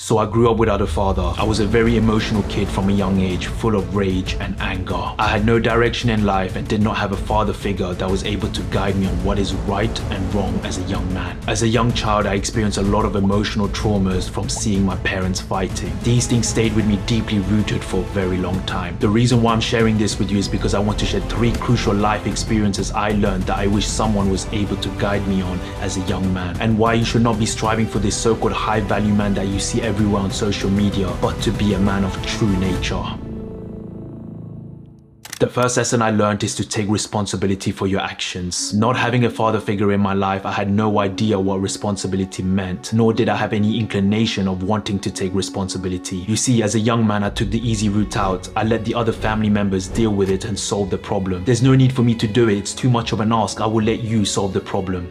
So I grew up without a father. I was a very emotional kid from a young age, full of rage and anger. I had no direction in life and did not have a father figure that was able to guide me on what is right and wrong as a young man. As a young child, I experienced a lot of emotional traumas from seeing my parents fighting. These things stayed with me deeply rooted for a very long time. The reason why I'm sharing this with you is because I want to share 3 crucial life experiences I learned that I wish someone was able to guide me on as a young man, and why you should not be striving for this so-called high-value man that you see everywhere on social media, but to be a man of true nature. The first lesson I learned is to take responsibility for your actions. Not having a father figure in my life, I had no idea what responsibility meant, nor did I have any inclination of wanting to take responsibility. You see, as a young man, I took the easy route out. I let the other family members deal with it and solve the problem. There's no need for me to do it. It's too much of an ask. I will let you solve the problem.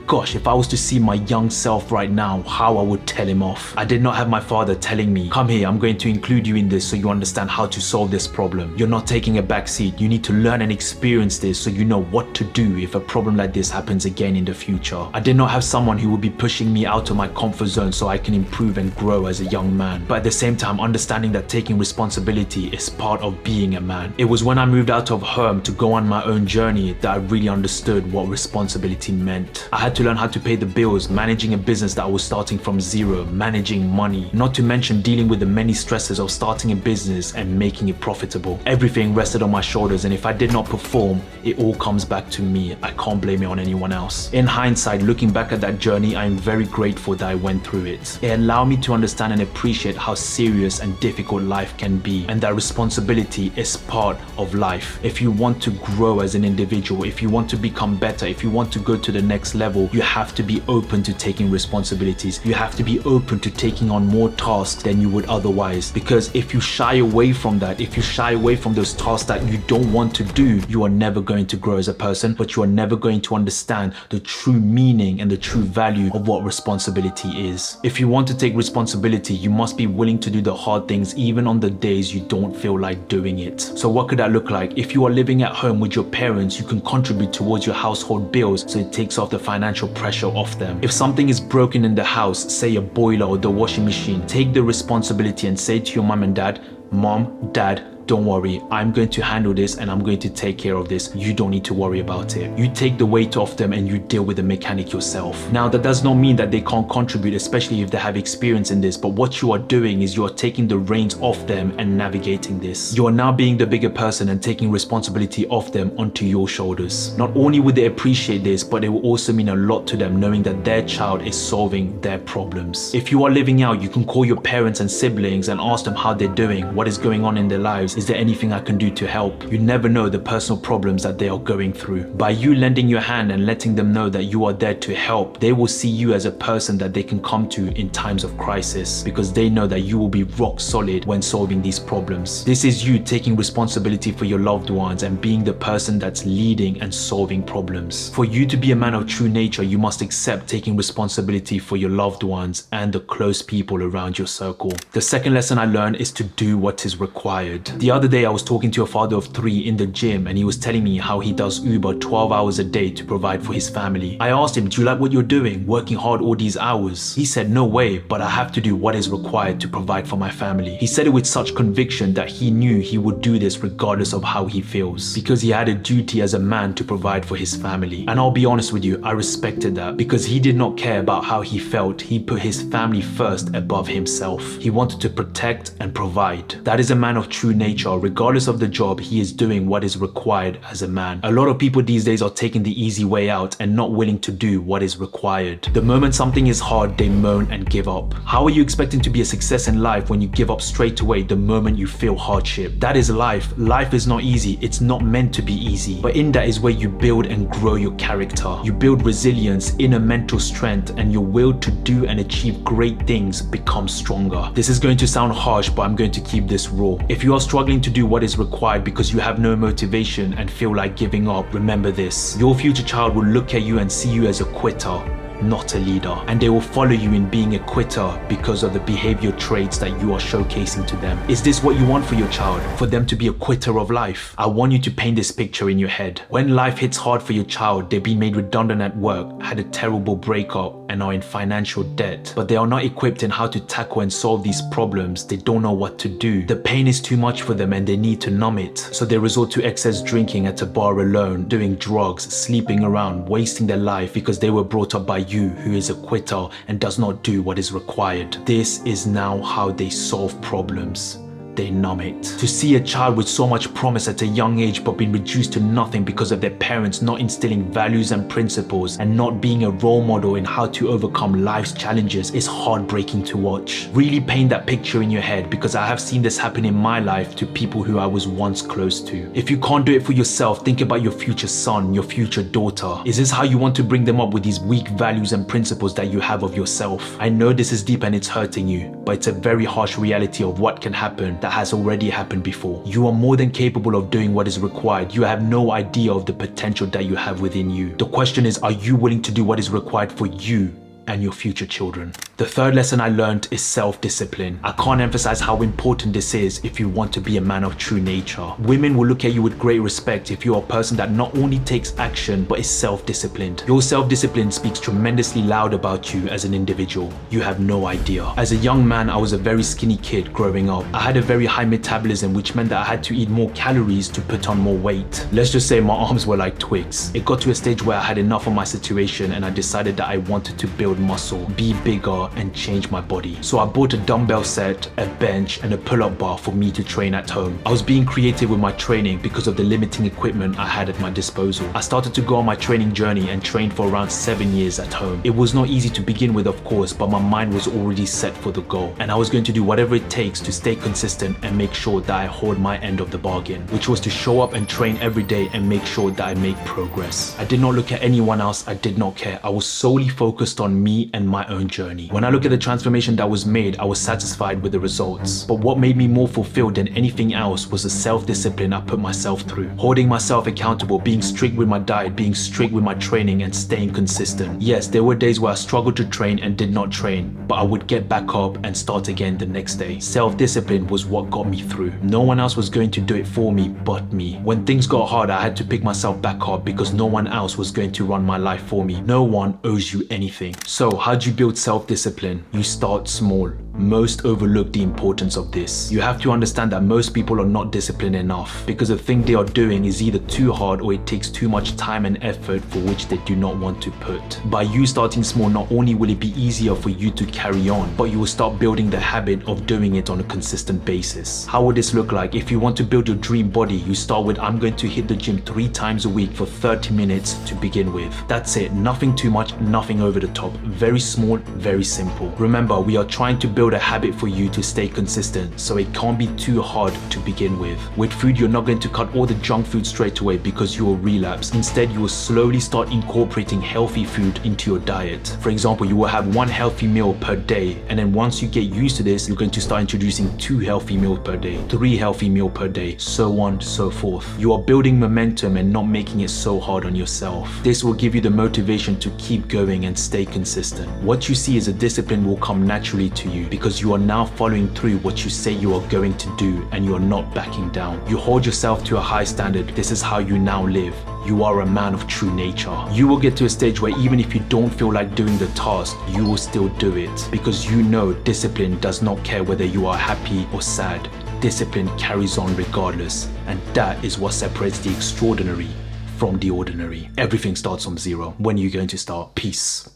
Gosh, if I was to see my young self right now, how I would tell him off. I did not have my father telling me, come here, I'm going to include you in this so you understand how to solve this problem. You're not taking a back seat. You need to learn and experience this so you know what to do if a problem like this happens again in the future. I did not have someone who would be pushing me out of my comfort zone so I can improve and grow as a young man. But at the same time, understanding that taking responsibility is part of being a man. It was when I moved out of home to go on my own journey that I really understood what responsibility meant. I had to learn how to pay the bills, managing a business that was starting from zero, managing money, not to mention dealing with the many stresses of starting a business and making it profitable. Everything rested on my shoulders, and if I did not perform, it all comes back to me. I can't blame it on anyone else. In hindsight, looking back at that journey, I am very grateful that I went through it. It allowed me to understand and appreciate how serious and difficult life can be, and that responsibility is part of life. If you want to grow as an individual, if you want to become better, if you want to go to the next level, you have to be open to taking responsibilities. You have to be open to taking on more tasks than you would otherwise. Because if you shy away from that, if you shy away from those tasks that you don't want to do, you are never going to grow as a person, but you are never going to understand the true meaning and the true value of what responsibility is. If you want to take responsibility, you must be willing to do the hard things even on the days you don't feel like doing it. So what could that look like? If you are living at home with your parents, you can contribute towards your household bills so it takes off the financial pressure off them. If something is broken in the house, say a boiler or the washing machine, take the responsibility and say to your mom and dad, Mom, Dad, don't worry, I'm going to handle this and I'm going to take care of this. You don't need to worry about it. You take the weight off them and you deal with the mechanic yourself. Now, that does not mean that they can't contribute, especially if they have experience in this, but what you are doing is you are taking the reins off them and navigating this. You are now being the bigger person and taking responsibility off them onto your shoulders. Not only would they appreciate this, but it will also mean a lot to them knowing that their child is solving their problems. If you are living out, you can call your parents and siblings and ask them how they're doing, what is going on in their lives. Is there anything I can do to help? You never know the personal problems that they are going through. By you lending your hand and letting them know that you are there to help, they will see you as a person that they can come to in times of crisis, because they know that you will be rock solid when solving these problems. This is you taking responsibility for your loved ones and being the person that's leading and solving problems. For you to be a man of true nature, you must accept taking responsibility for your loved ones and the close people around your circle. The second lesson I learned is to do what is required. The other day I was talking to a father of 3 in the gym, and he was telling me how he does Uber 12 hours a day to provide for his family. I asked him, do you like what you're doing, working hard all these hours? He said, no way, but I have to do what is required to provide for my family. He said it with such conviction that he knew he would do this regardless of how he feels, because he had a duty as a man to provide for his family. And I'll be honest with you, I respected that, because he did not care about how he felt. He put his family first above himself. He wanted to protect and provide. That is a man of true nature. Regardless of the job, he is doing what is required as a man. A lot of people these days are taking the easy way out and not willing to do what is required. The moment something is hard, they moan and give up. How are you expecting to be a success in life when you give up straight away the moment you feel hardship? That is life. Life is not easy. It's not meant to be easy. But in that is where you build and grow your character. You build resilience, inner mental strength, and your will to do and achieve great things becomes stronger. This is going to sound harsh, but I'm going to keep this raw. If you are struggling to do what is required because you have no motivation and feel like giving up, remember this: your future child will look at you and see you as a quitter, not a leader. And they will follow you in being a quitter because of the behavior traits that you are showcasing to them. Is this what you want for your child? For them to be a quitter of life? I want you to paint this picture in your head. When life hits hard for your child, they've been made redundant at work, had a terrible breakup, and are in financial debt, but they are not equipped in how to tackle and solve these problems. They don't know what to do. The pain is too much for them and they need to numb it. So they resort to excess drinking at a bar alone, doing drugs, sleeping around, wasting their life because they were brought up by you, who is a quitter and does not do what is required. This is now how they solve problems. They numb it. To see a child with so much promise at a young age but being reduced to nothing because of their parents not instilling values and principles and not being a role model in how to overcome life's challenges is heartbreaking to watch. Really paint that picture in your head, because I have seen this happen in my life to people who I was once close to. If you can't do it for yourself, think about your future son, your future daughter. Is this how you want to bring them up, with these weak values and principles that you have of yourself? I know this is deep and it's hurting you, but it's a very harsh reality of what can happen that has already happened before. You are more than capable of doing what is required. You have no idea of the potential that you have within you. The question is, are you willing to do what is required for you and your future children? The third lesson I learned is self-discipline. I can't emphasize how important this is if you want to be a man of true nature. Women will look at you with great respect if you're a person that not only takes action but is self-disciplined. Your self-discipline speaks tremendously loud about you as an individual. You have no idea. As a young man, I was a very skinny kid growing up. I had a very high metabolism, which meant that I had to eat more calories to put on more weight. Let's just say my arms were like twigs. It got to a stage where I had enough of my situation and I decided that I wanted to build muscle, be bigger, and change my body. So I bought a dumbbell set, a bench, and a pull-up bar for me to train at home. I was being creative with my training because of the limiting equipment I had at my disposal. I started to go on my training journey and trained for around 7 years at home. It was not easy to begin with, of course, but my mind was already set for the goal, and I was going to do whatever it takes to stay consistent and make sure that I hold my end of the bargain, which was to show up and train every day and make sure that I make progress. I did not look at anyone else. I did not care. I was solely focused on me and my own journey. When I look at the transformation that was made, I was satisfied with the results. But what made me more fulfilled than anything else was the self-discipline I put myself through. Holding myself accountable, being strict with my diet, being strict with my training, and staying consistent. Yes, there were days where I struggled to train and did not train, but I would get back up and start again the next day. Self-discipline was what got me through. No one else was going to do it for me but me. When things got hard, I had to pick myself back up because no one else was going to run my life for me. No one owes you anything. So how do you build self-discipline? You start small. Most overlook the importance of this. You have to understand that most people are not disciplined enough because the thing they are doing is either too hard or it takes too much time and effort for which they do not want to put. By you starting small, not only will it be easier for you to carry on, but you will start building the habit of doing it on a consistent basis. How would this look like? If you want to build your dream body, you start with, I'm going to hit the gym 3 times a week for 30 minutes to begin with. That's it. Nothing too much, nothing over the top. Very small, very simple. Remember, we are trying to build a habit for you to stay consistent, so it can't be too hard to begin with. With food, you're not going to cut all the junk food straight away because you will relapse. Instead, you will slowly start incorporating healthy food into your diet. For example, you will have 1 healthy meal per day, and then once you get used to this, you're going to start introducing 2 healthy meals per day, 3 healthy meals per day, so on, so forth. You are building momentum and not making it so hard on yourself. This will give you the motivation to keep going and stay consistent. What you see as a discipline will come naturally to you because you are now following through what you say you are going to do and you are not backing down. You hold yourself to a high standard. This is how you now live. You are a man of true nature. You will get to a stage where even if you don't feel like doing the task, you will still do it because you know discipline does not care whether you are happy or sad. Discipline carries on regardless, and that is what separates the extraordinary from the ordinary. Everything starts from zero. When are you going to start? Peace.